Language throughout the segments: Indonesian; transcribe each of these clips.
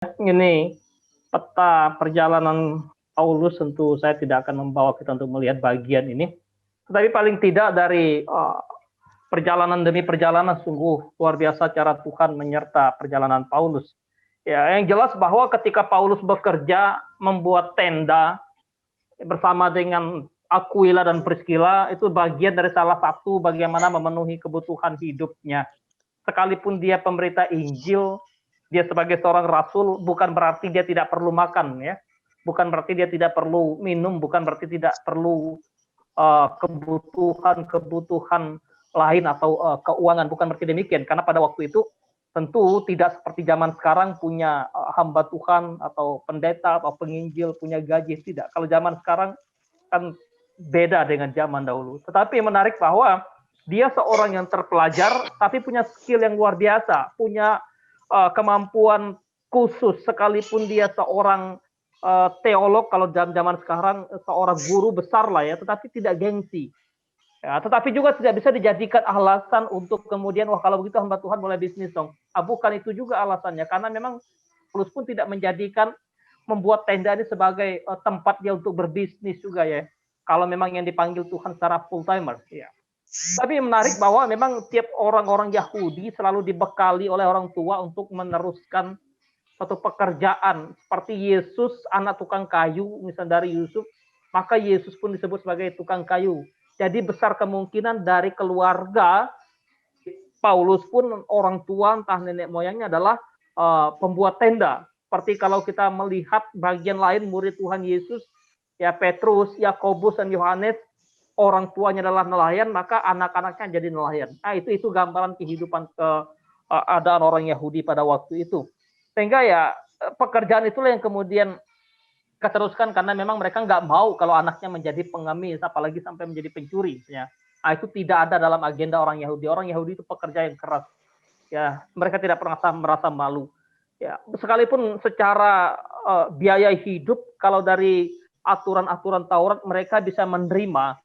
Ini peta perjalanan Paulus tentu saya tidak akan membawa kita untuk melihat bagian ini. Tetapi paling tidak dari perjalanan demi perjalanan sungguh luar biasa cara Tuhan menyerta perjalanan Paulus. Ya, yang jelas bahwa ketika Paulus bekerja membuat tenda bersama dengan Aquila dan Priscilla itu bagian dari salah satu bagaimana memenuhi kebutuhan hidupnya. Sekalipun dia pemberita Injil, dia sebagai seorang rasul bukan berarti dia tidak perlu makan ya. Bukan berarti dia tidak perlu minum, bukan berarti tidak perlu kebutuhan-kebutuhan lain atau keuangan, bukan berarti demikian. Karena pada waktu itu tentu tidak seperti zaman sekarang punya hamba Tuhan atau pendeta atau penginjil punya gaji, tidak. Kalau zaman sekarang kan beda dengan zaman dahulu. Tetapi yang menarik bahwa dia seorang yang terpelajar tapi punya skill yang luar biasa, punya kemampuan khusus sekalipun dia seorang teolog kalau zaman sekarang seorang guru besar lah ya, tetapi tidak gengsi. Ya, tetapi juga tidak bisa dijadikan alasan untuk kemudian wah kalau begitu hamba Tuhan boleh bisnis dong. Bukan itu juga alasannya karena memang Paulus pun tidak menjadikan membuat tenda ini sebagai tempat dia untuk berbisnis juga ya. Kalau memang yang dipanggil Tuhan secara full timer ya. Tapi yang menarik bahwa memang tiap orang-orang Yahudi selalu dibekali oleh orang tua untuk meneruskan satu pekerjaan seperti Yesus anak tukang kayu misalnya dari Yusuf, maka Yesus pun disebut sebagai tukang kayu. Jadi besar kemungkinan dari keluarga Paulus pun orang tua entah nenek moyangnya adalah pembuat tenda. Seperti kalau kita melihat bagian lain murid Tuhan Yesus, ya Petrus, Yakobus dan Yohanes, orang tuanya adalah nelayan, maka anak-anaknya jadi nelayan. Nah, itu gambaran kehidupan keadaan orang Yahudi pada waktu itu. Sehingga ya pekerjaan itulah yang kemudian keteruskan karena memang mereka nggak mau kalau anaknya menjadi pengemis, apalagi sampai menjadi pencuri. Ya. Nah, itu tidak ada dalam agenda orang Yahudi. Orang Yahudi itu pekerja yang keras. Ya, mereka tidak pernah merasa malu. Ya, sekalipun secara biaya hidup, kalau dari aturan-aturan Taurat mereka bisa menerima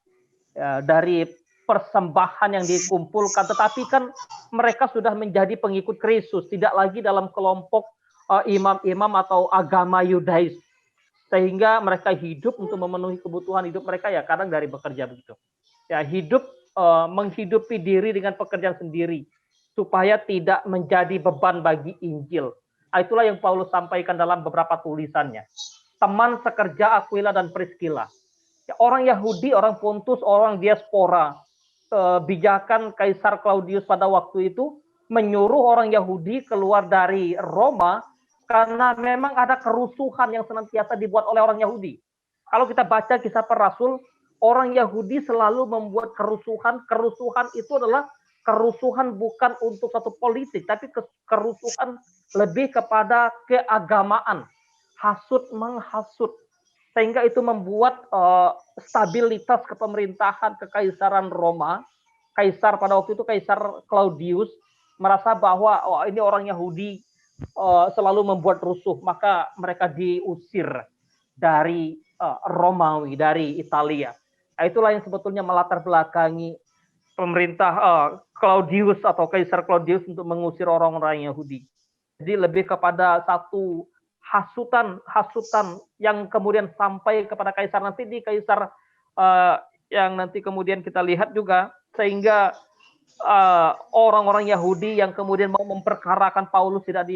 ya, dari persembahan yang dikumpulkan, tetapi kan mereka sudah menjadi pengikut Kristus, tidak lagi dalam kelompok imam-imam atau agama Yudais, sehingga mereka hidup untuk memenuhi kebutuhan hidup mereka ya kadang dari bekerja begitu. Ya hidup menghidupi diri dengan pekerjaan sendiri supaya tidak menjadi beban bagi Injil. Itulah yang Paulus sampaikan dalam beberapa tulisannya. Teman sekerja Aquila dan Priscilla. Ya, orang Yahudi, orang Pontus, orang diaspora, bijakan Kaisar Claudius pada waktu itu menyuruh orang Yahudi keluar dari Roma karena memang ada kerusuhan yang senantiasa dibuat oleh orang Yahudi. Kalau kita baca kisah para rasul, orang Yahudi selalu membuat kerusuhan. Kerusuhan itu adalah kerusuhan bukan untuk satu politik, tapi kerusuhan lebih kepada keagamaan, hasut menghasut, sehingga itu membuat stabilitas kepemerintahan kekaisaran Roma. Kaisar pada waktu itu Kaisar Claudius merasa bahwa ini orang Yahudi selalu membuat rusuh, maka mereka diusir dari Romawi, dari Italia. Nah, itulah yang sebetulnya melatar belakangi pemerintah Claudius atau Kaisar Claudius untuk mengusir orang-orang Yahudi. Jadi lebih kepada satu hasutan yang kemudian sampai kepada Kaisar nanti di Kaisar yang nanti kemudian kita lihat juga, sehingga orang-orang Yahudi yang kemudian mau memperkarakan Paulus tidak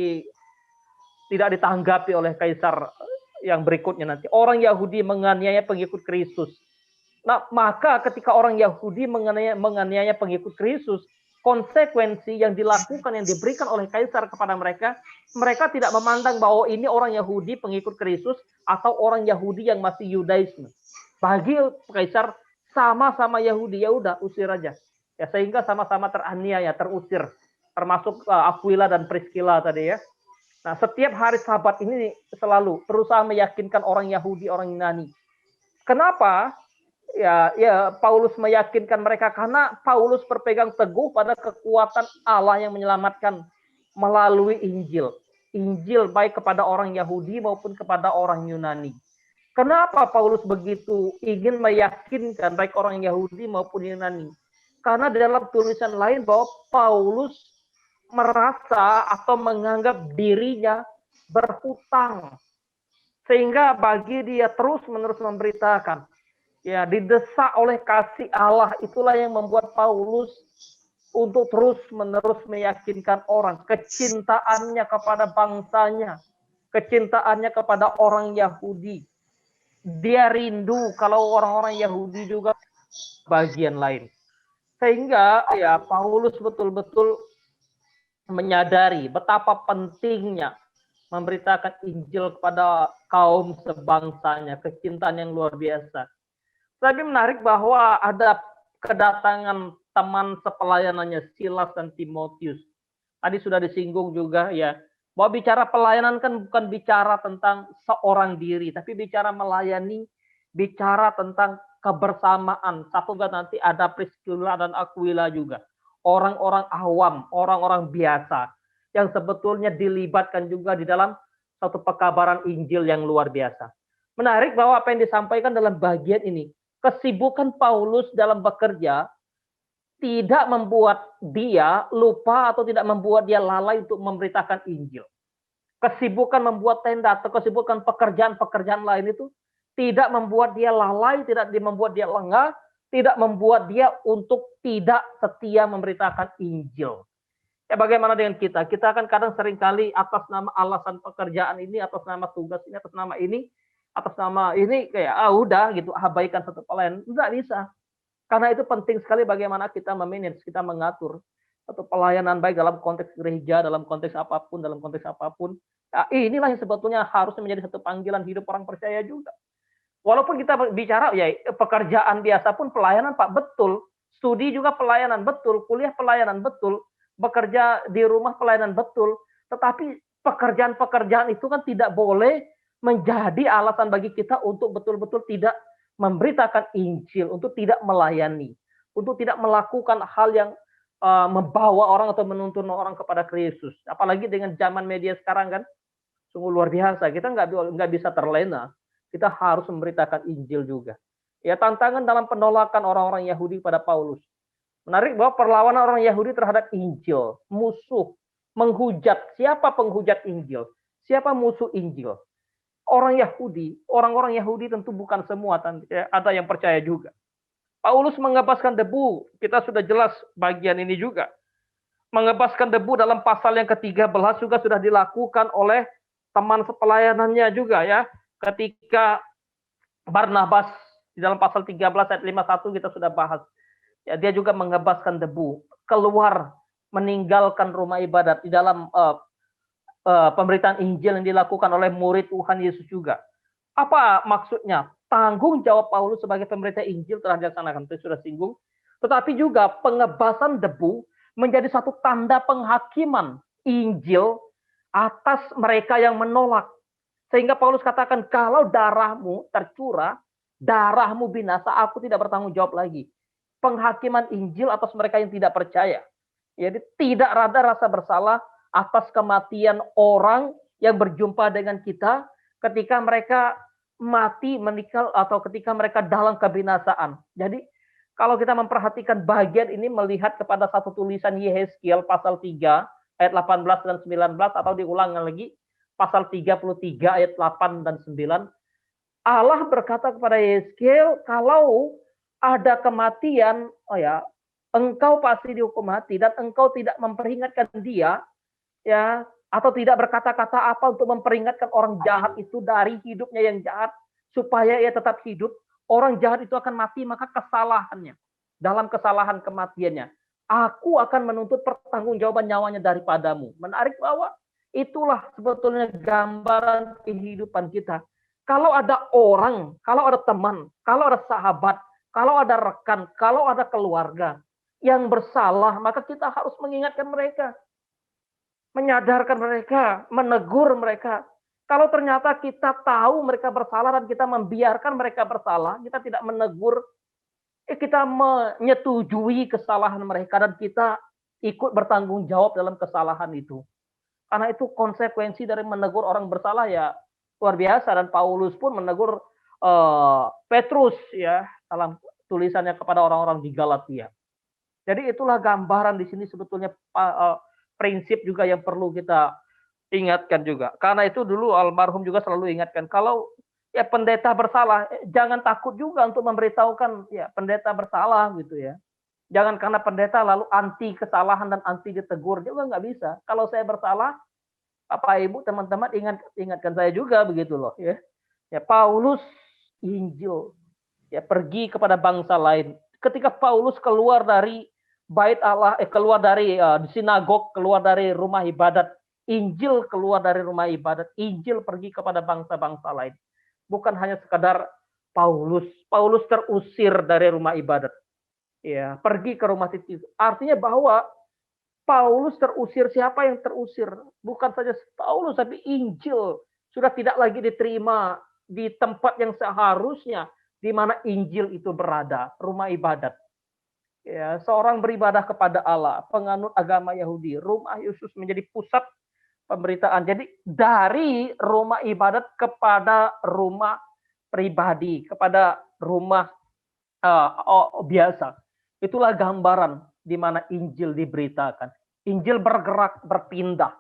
ditanggapi oleh Kaisar yang berikutnya nanti. Orang Yahudi menganiaya pengikut Kristus. Nah, maka ketika orang Yahudi menganiaya pengikut Kristus, konsekuensi yang dilakukan, yang diberikan oleh Kaisar kepada mereka, mereka tidak memandang bahwa ini orang Yahudi pengikut Kristus atau orang Yahudi yang masih Yudaisme. Bagi Kaisar sama-sama Yahudi, ya udah usir aja. Ya, sehingga sama-sama teraniaya, terusir, termasuk Aquila dan Priscilla tadi ya. Nah, setiap hari Sabat ini selalu berusaha meyakinkan orang Yahudi, orang Yunani. Kenapa? Ya Paulus meyakinkan mereka karena Paulus berpegang teguh pada kekuatan Allah yang menyelamatkan melalui Injil. Injil baik kepada orang Yahudi maupun kepada orang Yunani. Kenapa Paulus begitu ingin meyakinkan baik orang Yahudi maupun Yunani? Karena dalam tulisan lain bahwa Paulus merasa atau menganggap dirinya berhutang, sehingga bagi dia terus-menerus memberitakan, ya didesak oleh kasih Allah, itulah yang membuat Paulus untuk terus-menerus meyakinkan orang kecintaannya kepada bangsanya, kecintaannya kepada orang Yahudi. Dia rindu kalau orang-orang Yahudi juga bagian lain. Sehingga ya Paulus betul-betul menyadari betapa pentingnya memberitakan Injil kepada kaum sebangsanya, kecintaan yang luar biasa. Tapi menarik bahwa ada kedatangan teman sepelayanannya Silas dan Timotius. Tadi sudah disinggung juga ya, bahwa bicara pelayanan kan bukan bicara tentang seorang diri, tapi bicara melayani, bicara tentang kebersamaan. Satu kan nanti ada Priscilla dan Aquila juga. Orang-orang awam, orang-orang biasa yang sebetulnya dilibatkan juga di dalam satu pekabaran Injil yang luar biasa. Menarik bahwa apa yang disampaikan dalam bagian ini, kesibukan Paulus dalam bekerja tidak membuat dia lupa atau tidak membuat dia lalai untuk memberitakan Injil. Kesibukan membuat tenda atau kesibukan pekerjaan-pekerjaan lain itu tidak membuat dia lalai, tidak membuat dia lengah, tidak membuat dia untuk tidak setia memberitakan Injil. Ya bagaimana dengan kita? Kita kan kadang seringkali atas nama alasan pekerjaan ini, atas nama tugas ini, atas nama ini, kayak udah gitu, abaikan satu pelayanan. Enggak bisa. Karena itu penting sekali bagaimana kita memanage, kita mengatur satu pelayanan baik dalam konteks gereja, dalam konteks apapun, Ya, inilah yang sebetulnya harusnya menjadi satu panggilan hidup orang percaya juga. Walaupun kita bicara ya pekerjaan biasa pun pelayanan Pak, betul. Studi juga pelayanan, betul. Kuliah pelayanan, betul. Bekerja di rumah pelayanan, betul. Tetapi pekerjaan-pekerjaan itu kan tidak boleh menjadi alasan bagi kita untuk betul-betul tidak memberitakan Injil, untuk tidak melayani, untuk tidak melakukan hal yang membawa orang atau menuntun orang kepada Kristus. Apalagi dengan zaman media sekarang kan, sungguh luar biasa. Kita nggak bisa terlena. Kita harus memberitakan Injil juga. Ya tantangan dalam penolakan orang-orang Yahudi pada Paulus. Menarik bahwa perlawanan orang Yahudi terhadap Injil, musuh, menghujat. Siapa penghujat Injil? Siapa musuh Injil? Orang-orang Yahudi tentu bukan semua, ada yang percaya juga. Paulus mengebaskan debu, kita sudah jelas bagian ini juga. Mengebaskan debu dalam pasal yang ke-13 juga sudah dilakukan oleh teman sepelayanannya juga ya. Ketika Barnabas di dalam pasal 13 ayat 51 kita sudah bahas. Ya, dia juga mengebaskan debu, keluar meninggalkan rumah ibadat di dalam pemberitaan Injil yang dilakukan oleh murid Tuhan Yesus juga. Apa maksudnya? Tanggung jawab Paulus sebagai pemberita Injil telah dilaksanakan, itu sudah singgung. Tetapi juga pengebasan debu menjadi satu tanda penghakiman Injil atas mereka yang menolak. Sehingga Paulus katakan, kalau darahmu tercurah, darahmu binasa, aku tidak bertanggung jawab lagi. Penghakiman Injil atas mereka yang tidak percaya. Jadi tidak ada rasa bersalah atas kematian orang yang berjumpa dengan kita ketika mereka mati, menikah, atau ketika mereka dalam kebinasaan. Jadi kalau kita memperhatikan bagian ini melihat kepada satu tulisan Yehezkiel pasal 3 ayat 18 dan 19, atau diulang lagi pasal 33 ayat 8 dan 9. Allah berkata kepada Yehezkiel, kalau ada kematian, engkau pasti dihukum mati, dan engkau tidak memperingatkan dia, ya, atau tidak berkata-kata apa untuk memperingatkan orang jahat itu dari hidupnya yang jahat supaya ia tetap hidup. Orang jahat itu akan mati, maka kesalahannya, dalam kesalahan kematiannya, aku akan menuntut pertanggungjawaban nyawanya daripadamu. Menarik bahwa itulah sebetulnya gambaran kehidupan kita. Kalau ada orang, kalau ada teman, kalau ada sahabat, kalau ada rekan, kalau ada keluarga yang bersalah, maka kita harus mengingatkan mereka, menyadarkan mereka, menegur mereka. Kalau ternyata kita tahu mereka bersalah dan kita membiarkan mereka bersalah, kita tidak menegur, kita menyetujui kesalahan mereka dan kita ikut bertanggung jawab dalam kesalahan itu. Karena itu konsekuensi dari menegur orang bersalah ya luar biasa, dan Paulus pun menegur Petrus ya dalam tulisannya kepada orang-orang di Galatia. Jadi itulah gambaran di sini sebetulnya prinsip juga yang perlu kita Ingatkan juga. Karena itu dulu almarhum juga selalu ingatkan, kalau ya pendeta bersalah, jangan takut juga untuk memberitahukan ya pendeta bersalah gitu ya. Jangan karena pendeta lalu anti kesalahan dan anti ditegur, juga nggak bisa. Kalau saya bersalah, Bapak Ibu, teman-teman ingatkan saya juga begitu loh ya. Ya Paulus Injil ya pergi kepada bangsa lain. Ketika Paulus keluar dari bait Allah, keluar dari sinagog, keluar dari rumah ibadat, Injil keluar dari rumah ibadat, Injil pergi kepada bangsa-bangsa lain. Bukan hanya sekadar Paulus terusir dari rumah ibadat. Ya, pergi ke rumah Titus. Artinya bahwa Paulus terusir, siapa yang terusir? Bukan saja Paulus, tapi Injil sudah tidak lagi diterima di tempat yang seharusnya di mana Injil itu berada, rumah ibadat. Ya, seorang beribadah kepada Allah, penganut agama Yahudi, rumah Yesus menjadi pusat pemberitaan. Jadi dari rumah ibadat kepada rumah pribadi, kepada rumah biasa. Itulah gambaran di mana Injil diberitakan. Injil bergerak, berpindah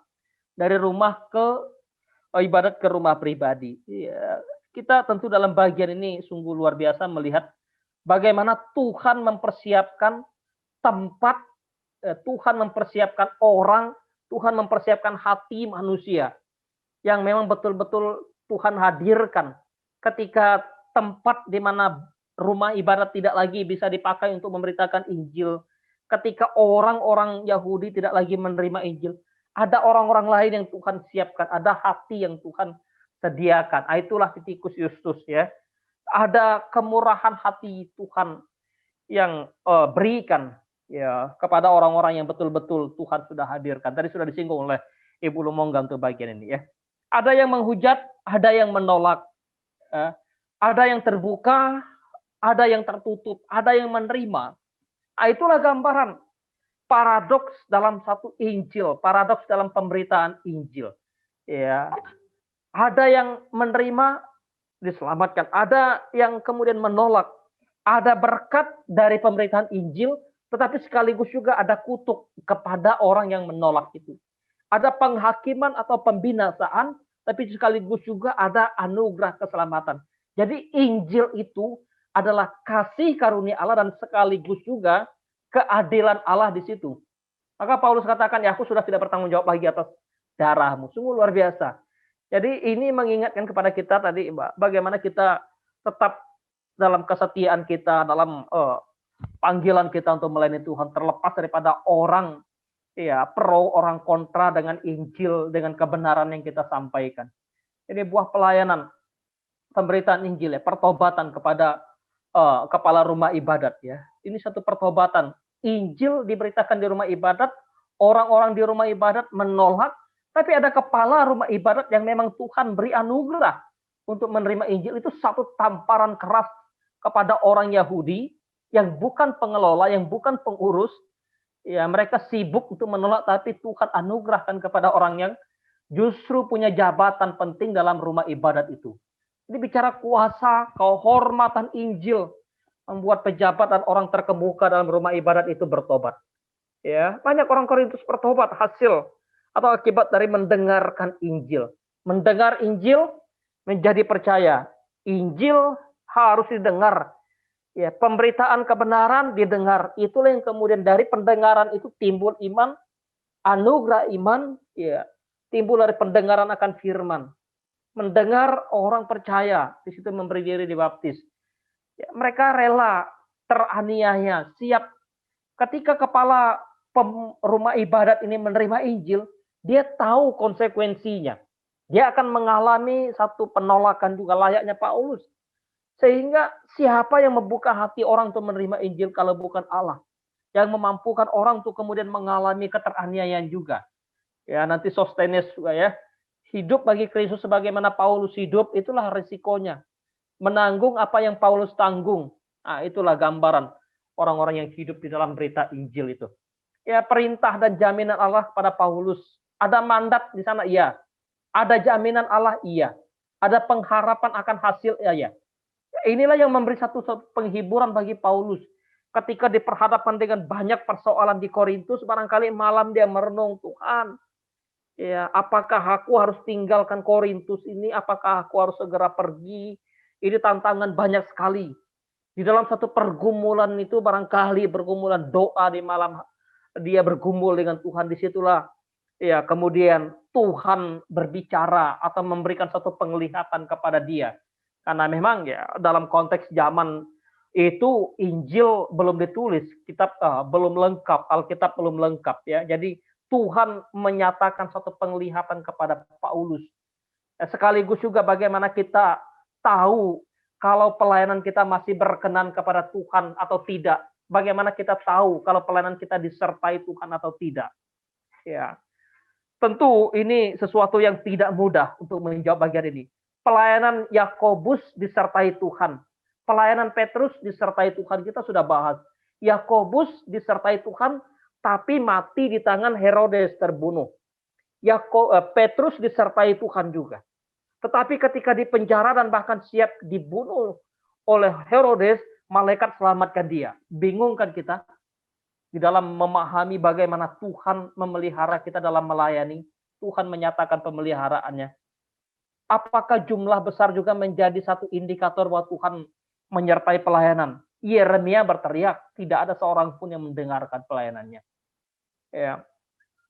dari rumah ke ibadat ke rumah pribadi. Ya, kita tentu dalam bagian ini sungguh luar biasa melihat bagaimana Tuhan mempersiapkan tempat, Tuhan mempersiapkan orang, Tuhan mempersiapkan hati manusia yang memang betul-betul Tuhan hadirkan ketika tempat di mana rumah ibadat tidak lagi bisa dipakai untuk memberitakan Injil. Ketika orang-orang Yahudi tidak lagi menerima Injil, ada orang-orang lain yang Tuhan siapkan, ada hati yang Tuhan sediakan. Itulah Titikus Justus ya. Ada kemurahan hati Tuhan yang berikan ya kepada orang-orang yang betul-betul Tuhan sudah hadirkan. Tadi sudah disinggung oleh Ibu Lumongga untuk bagian ini ya. Ada yang menghujat, ada yang menolak, ada yang terbuka, ada yang tertutup, ada yang menerima. Itulah gambaran paradoks dalam satu Injil, paradoks dalam pemberitaan Injil. Ya, ada yang menerima diselamatkan, ada yang kemudian menolak, ada berkat dari pemberitaan Injil, tetapi sekaligus juga ada kutuk kepada orang yang menolak itu. Ada penghakiman atau pembinasaan, tapi sekaligus juga ada anugerah keselamatan. Jadi Injil itu adalah kasih karunia Allah dan sekaligus juga keadilan Allah di situ. Maka Paulus katakan, ya aku sudah tidak bertanggung jawab lagi atas darahmu. Sungguh luar biasa. Jadi ini mengingatkan kepada kita tadi, Mbak, bagaimana kita tetap dalam kesetiaan kita, dalam panggilan kita untuk melayani Tuhan, terlepas daripada orang ya pro, orang kontra dengan Injil, dengan kebenaran yang kita sampaikan. Ini buah pelayanan, pemberitaan Injil ya, pertobatan kepada kepala rumah ibadat ya. Ini satu pertobatan. Injil diberitakan di rumah ibadat, orang-orang di rumah ibadat menolak, tapi ada kepala rumah ibadat yang memang Tuhan beri anugerah untuk menerima Injil. Itu satu tamparan keras kepada orang Yahudi yang bukan pengelola, yang bukan pengurus. Ya, mereka sibuk untuk menolak, tapi Tuhan anugerahkan kepada orang yang justru punya jabatan penting dalam rumah ibadat itu. Ini bicara kuasa, kehormatan Injil membuat pejabat dan orang terkemuka dalam rumah ibadat itu bertobat. Ya, banyak orang Korintus bertobat hasil atau akibat dari mendengarkan Injil. Mendengar Injil menjadi percaya. Injil harus didengar. Ya, pemberitaan kebenaran didengar. Itulah yang kemudian dari pendengaran itu timbul iman, anugerah iman, ya, timbul dari pendengaran akan firman. Mendengar orang percaya, di situ memberi diri dibaptis. Ya, mereka rela teraniaya, siap ketika kepala rumah ibadat ini menerima Injil, dia tahu konsekuensinya. Dia akan mengalami satu penolakan juga layaknya Paulus. Sehingga siapa yang membuka hati orang untuk menerima Injil kalau bukan Allah? Yang memampukan orang untuk kemudian mengalami keteraniayaan juga. Ya, nanti Sostenes juga ya. Hidup bagi Kristus sebagaimana Paulus hidup, itulah risikonya. Menanggung apa yang Paulus tanggung. Nah, itulah gambaran orang-orang yang hidup di dalam berita Injil itu. Ya, perintah dan jaminan Allah pada Paulus. Ada mandat di sana, iya. Ada jaminan Allah, iya. Ada pengharapan akan hasil, iya. Inilah yang memberi satu penghiburan bagi Paulus. Ketika diperhadapkan dengan banyak persoalan di Korintus, barangkali malam dia merenung, Tuhan, Ya, apakah aku harus tinggalkan Korintus ini? Apakah aku harus segera pergi? Ini tantangan banyak sekali. Di dalam satu pergumulan itu barangkali pergumulan doa di malam dia bergumul dengan Tuhan, disitulah ya kemudian Tuhan berbicara atau memberikan satu penglihatan kepada dia. Karena memang ya dalam konteks zaman itu Injil belum ditulis, kitab belum lengkap, Alkitab belum lengkap ya. Jadi Tuhan menyatakan satu penglihatan kepada Paulus. Sekaligus juga bagaimana kita tahu kalau pelayanan kita masih berkenan kepada Tuhan atau tidak. Bagaimana kita tahu kalau pelayanan kita disertai Tuhan atau tidak. Ya, tentu ini sesuatu yang tidak mudah untuk menjawab bagian ini. Pelayanan Yakobus disertai Tuhan. Pelayanan Petrus disertai Tuhan. Kita sudah bahas. Yakobus disertai Tuhan, tapi mati di tangan Herodes terbunuh. Petrus disertai Tuhan juga. Tetapi ketika di penjara dan bahkan siap dibunuh oleh Herodes, malaikat selamatkan dia. Bingung kan kita? Di dalam memahami bagaimana Tuhan memelihara kita dalam melayani, Tuhan menyatakan pemeliharaannya. Apakah jumlah besar juga menjadi satu indikator bahwa Tuhan menyertai pelayanan? Yeremia berteriak, tidak ada seorang pun yang mendengarkan pelayanannya. Ya.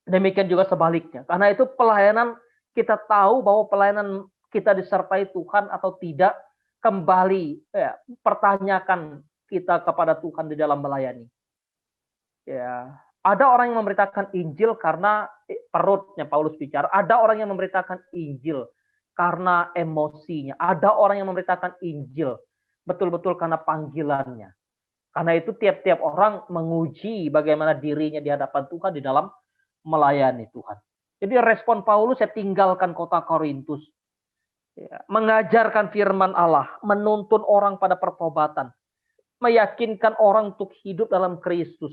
Demikian juga sebaliknya. Karena itu pelayanan kita tahu bahwa pelayanan kita disertai Tuhan atau tidak, kembali ya, pertanyakan kita kepada Tuhan di dalam melayani. Ya, ada orang yang memberitakan Injil karena perutnya Paulus bicara. Ada orang yang memberitakan Injil karena emosinya. Ada orang yang memberitakan Injil betul-betul karena panggilannya. Karena itu tiap-tiap orang menguji bagaimana dirinya di hadapan Tuhan di dalam melayani Tuhan. Jadi respon Paulus, saya tinggalkan kota Korintus. Ya, mengajarkan firman Allah, menuntun orang pada pertobatan, meyakinkan orang untuk hidup dalam Kristus.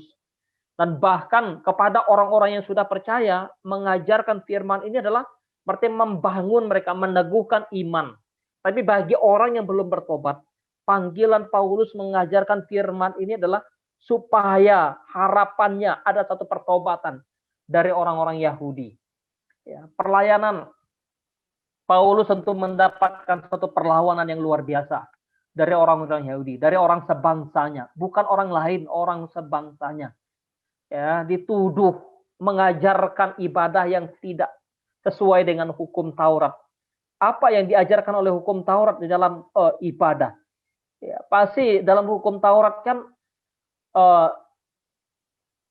Dan bahkan kepada orang-orang yang sudah percaya, mengajarkan firman ini adalah berarti membangun mereka, meneguhkan iman. Tapi bagi orang yang belum bertobat, panggilan Paulus mengajarkan firman ini adalah supaya harapannya ada satu pertobatan dari orang-orang Yahudi. Ya, pelayanan Paulus tentu mendapatkan satu perlawanan yang luar biasa dari orang-orang Yahudi, dari orang sebangsanya, bukan orang lain, orang sebangsanya. Ya, dituduh mengajarkan ibadah yang tidak sesuai dengan hukum Taurat. Apa yang diajarkan oleh hukum Taurat di dalam ibadah? Ya, pasti dalam hukum Taurat kan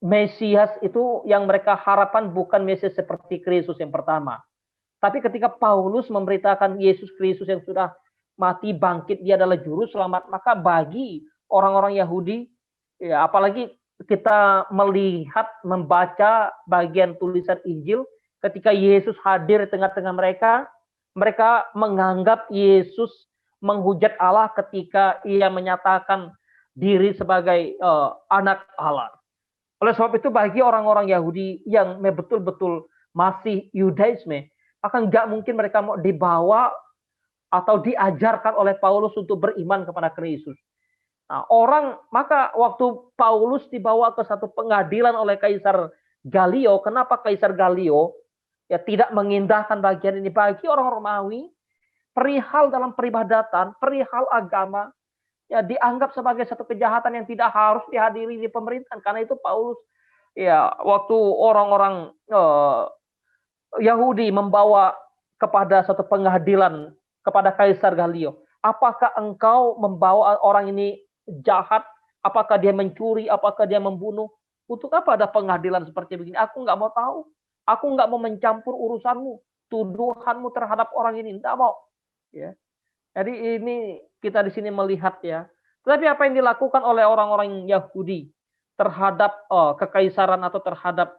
Mesias itu yang mereka harapkan bukan Mesias seperti Kristus yang pertama. Tapi ketika Paulus memberitakan Yesus Kristus yang sudah mati bangkit, dia adalah juru selamat, maka bagi orang-orang Yahudi, ya apalagi kita melihat, membaca bagian tulisan Injil, ketika Yesus hadir di tengah-tengah mereka, mereka menganggap Yesus menghujat Allah ketika ia menyatakan diri sebagai anak Allah. Oleh sebab itu bagi orang-orang Yahudi yang betul-betul masih Yudaisme, akan nggak mungkin mereka mau dibawa atau diajarkan oleh Paulus untuk beriman kepada Kristus. Nah, maka waktu Paulus dibawa ke satu pengadilan oleh Kaisar Galio, kenapa Kaisar Galio ya tidak mengindahkan bagian ini bagi orang Romawi, perihal dalam peribadatan, perihal agama, ya dianggap sebagai satu kejahatan yang tidak harus dihadiri di pemerintahan. Karena itu Paulus ya waktu orang-orang Yahudi membawa kepada satu pengadilan kepada Kaisar Galio, apakah engkau membawa orang ini jahat? Apakah dia mencuri? Apakah dia membunuh? Untuk apa ada pengadilan seperti begini? Aku nggak mau tahu. Aku nggak mau mencampur urusanmu. Tuduhanmu terhadap orang ini nggak mau. Ya. Jadi ini kita di sini melihat ya. Tetapi apa yang dilakukan oleh orang-orang Yahudi terhadap kekaisaran atau terhadap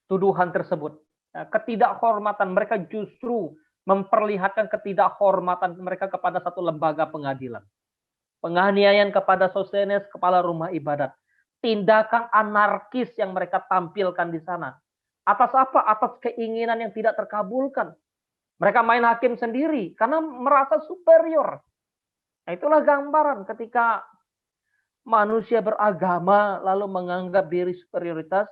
tuduhan tersebut? Ketidakhormatan mereka justru memperlihatkan ketidakhormatan mereka kepada satu lembaga pengadilan. Penganiayaan kepada Sostenes, kepala rumah ibadat. Tindakan anarkis yang mereka tampilkan di sana. Atas apa? Atas keinginan yang tidak terkabulkan. Mereka main hakim sendiri karena merasa superior. Nah, itulah gambaran ketika manusia beragama lalu menganggap diri superioritas,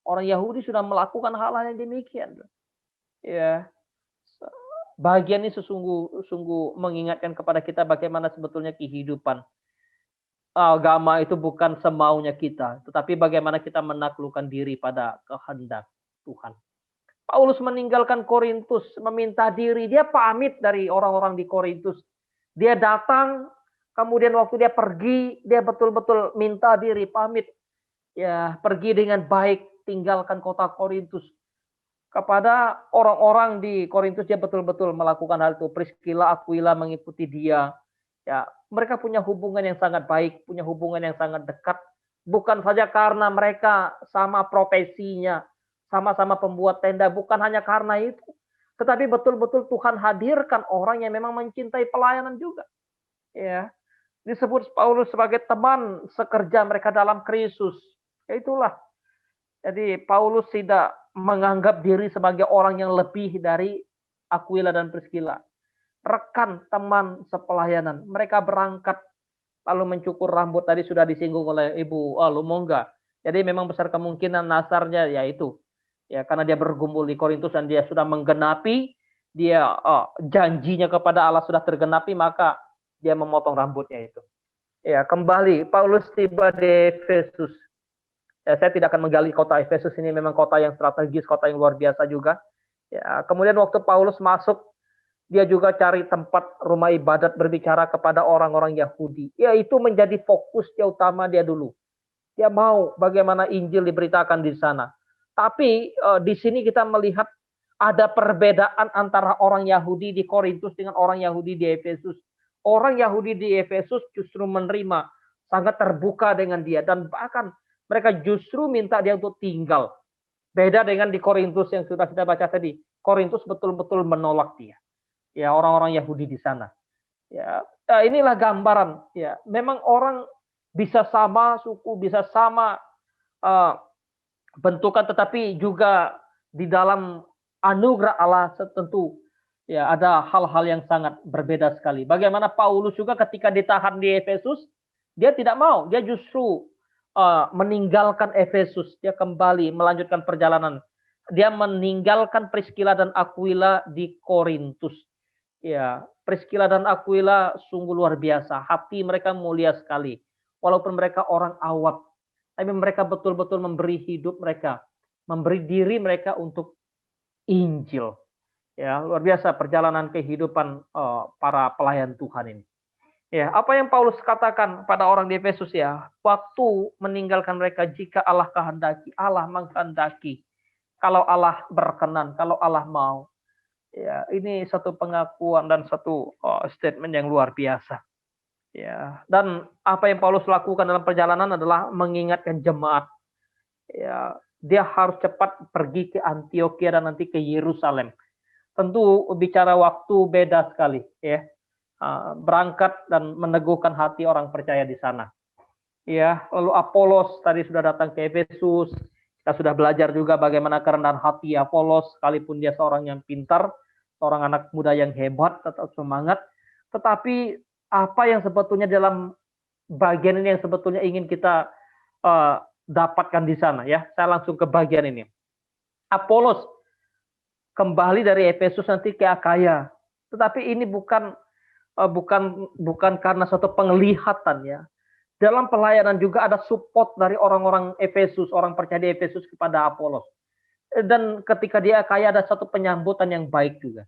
Orang Yahudi sudah melakukan hal-hal yang demikian. Ya, bagian ini sungguh mengingatkan kepada kita bagaimana sebetulnya kehidupan agama itu bukan semaunya kita, tetapi bagaimana kita menaklukkan diri pada kehendak Tuhan. Paulus meninggalkan Korintus, meminta diri, dia pamit dari orang-orang di Korintus. Dia datang, kemudian waktu dia pergi, dia betul-betul minta diri, pamit. Ya, pergi dengan baik, tinggalkan kota Korintus. Kepada orang-orang di Korintus dia betul-betul melakukan hal itu. Priscilla, Aquila mengikuti dia. Ya, mereka punya hubungan yang sangat baik, punya hubungan yang sangat dekat. Bukan saja karena mereka sama profesinya, sama-sama pembuat tenda, bukan hanya karena itu. Tetapi betul-betul Tuhan hadirkan orang yang memang mencintai pelayanan juga. Ya, disebut Paulus sebagai teman sekerja mereka dalam Kristus. Ya itulah. Jadi Paulus tidak menganggap diri sebagai orang yang lebih dari Aquila dan Priscilla. Rekan, teman sepelayanan. Mereka berangkat lalu mencukur rambut, tadi sudah disinggung oleh Ibu Lumonga. Jadi memang besar kemungkinan nasarnya yaitu ya karena dia bergumul di Korintus dan dia sudah menggenapi, dia janjinya kepada Allah sudah tergenapi, maka dia memotong rambutnya itu. Ya, kembali Paulus tiba di Efesus. Ya, saya tidak akan menggali kota Efesus, ini memang kota yang strategis, kota yang luar biasa juga. Ya, kemudian waktu Paulus masuk, dia juga cari tempat rumah ibadat berbicara kepada orang-orang Yahudi. Ya, itu menjadi fokus dia utama dia dulu. Dia mau bagaimana Injil diberitakan di sana. Tapi di sini kita melihat ada perbedaan antara orang Yahudi di Korintus dengan orang Yahudi di Efesus. Orang Yahudi di Efesus justru menerima, sangat terbuka dengan dia, dan bahkan mereka justru minta dia untuk tinggal. Beda dengan di Korintus yang sudah kita baca tadi. Korintus betul-betul menolak dia. Ya, orang-orang Yahudi di sana. Ya, inilah gambaran. Ya, memang orang bisa sama suku, bisa sama bentukan, tetapi juga di dalam anugerah Allah tentu ya ada hal-hal yang sangat berbeda sekali. Bagaimana Paulus juga ketika ditahan di Efesus, dia tidak mau, dia justru meninggalkan Efesus, dia kembali melanjutkan perjalanan. Dia meninggalkan Priscilla dan Aquila di Korintus. Ya, Priscilla dan Aquila sungguh luar biasa. Hati mereka mulia sekali. Walaupun mereka orang awam, tapi mereka betul-betul memberi hidup mereka, memberi diri mereka untuk Injil. Ya, luar biasa perjalanan kehidupan para pelayan Tuhan ini. Ya, apa yang Paulus katakan pada orang di Efesus ya, waktu meninggalkan mereka jika Allah kehendaki, Allah menghendaki, kalau Allah berkenan, kalau Allah mau. Ya, ini satu pengakuan dan satu statement yang luar biasa. Ya, dan apa yang Paulus lakukan dalam perjalanan adalah mengingatkan jemaat. Ya, dia harus cepat pergi ke Antioquia dan nanti ke Yerusalem. Tentu bicara waktu beda sekali, ya. Berangkat dan meneguhkan hati orang percaya di sana. Ya, lalu Apolos tadi sudah datang ke Efesus. Kita sudah belajar juga bagaimana kerendahan hati Apolos, sekalipun dia seorang yang pintar, seorang anak muda yang hebat, tetap semangat. Tetapi apa yang sebetulnya dalam bagian ini yang sebetulnya ingin kita dapatkan di sana, ya. Saya langsung ke bagian ini. Apolos kembali dari Efesus nanti ke Akaya. Tetapi ini bukan karena suatu penglihatan, ya. Dalam pelayanan juga ada support dari orang-orang Efesus, orang percaya di Efesus kepada Apolos. Dan ketika dia kaya ada satu penyambutan yang baik juga.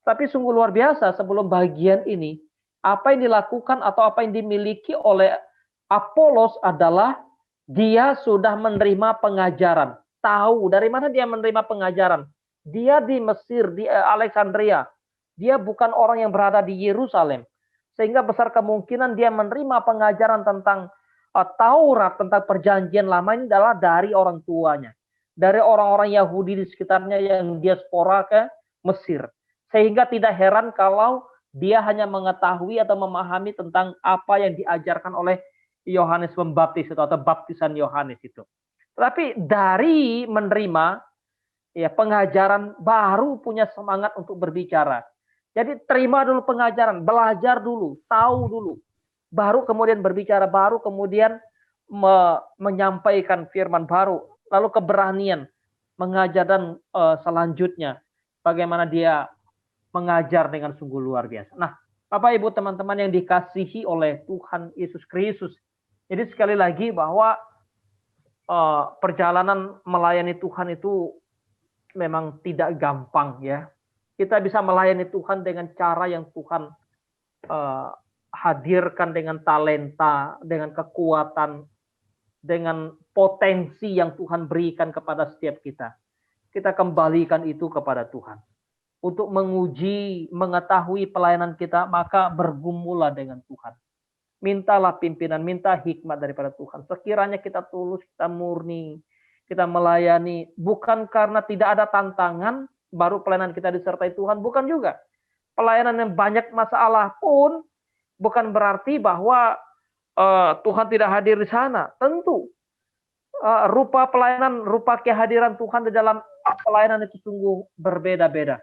Tapi sungguh luar biasa sebelum bagian ini, apa yang dilakukan atau apa yang dimiliki oleh Apolos adalah dia sudah menerima pengajaran. Tahu dari mana dia menerima pengajaran. Dia di Mesir, di Alexandria. Dia bukan orang yang berada di Yerusalem. Sehingga besar kemungkinan dia menerima pengajaran tentang Taurat, tentang perjanjian lama ini adalah dari orang tuanya. Dari orang-orang Yahudi di sekitarnya yang diaspora ke Mesir. Sehingga tidak heran kalau dia hanya mengetahui atau memahami tentang apa yang diajarkan oleh Yohanes Pembaptis itu, atau baptisan Yohanes itu. Tetapi dari menerima ya pengajaran baru punya semangat untuk berbicara. Jadi terima dulu pengajaran, belajar dulu, tahu dulu. Baru kemudian berbicara, baru kemudian menyampaikan firman baru. lalu keberanian mengajar dan selanjutnya bagaimana dia mengajar dengan sungguh luar biasa. Nah, Bapak Ibu teman-teman yang dikasihi oleh Tuhan Yesus Kristus. Jadi sekali lagi bahwa perjalanan melayani Tuhan itu memang tidak gampang ya. Kita bisa melayani Tuhan dengan cara yang Tuhan eh, hadirkan dengan talenta, dengan kekuatan, dengan potensi yang Tuhan berikan kepada setiap kita. Kita kembalikan itu kepada Tuhan. Untuk menguji, mengetahui pelayanan kita, maka bergumulah dengan Tuhan. Mintalah pimpinan, minta hikmat daripada Tuhan. Sekiranya kita tulus, kita murni, kita melayani, bukan karena tidak ada tantangan, baru pelayanan kita disertai Tuhan, bukan juga. Pelayanan yang banyak masalah pun bukan berarti bahwa Tuhan tidak hadir di sana. Tentu rupa pelayanan, rupa kehadiran Tuhan di dalam pelayanan itu sungguh berbeda-beda.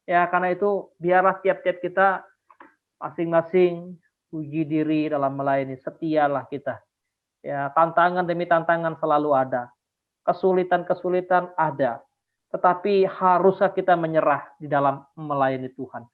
Ya, karena itu biarlah tiap-tiap kita masing-masing uji diri dalam melayani, setialah kita. Ya, tantangan demi tantangan selalu ada. Kesulitan-kesulitan ada. Tetapi haruskah kita menyerah di dalam melayani Tuhan?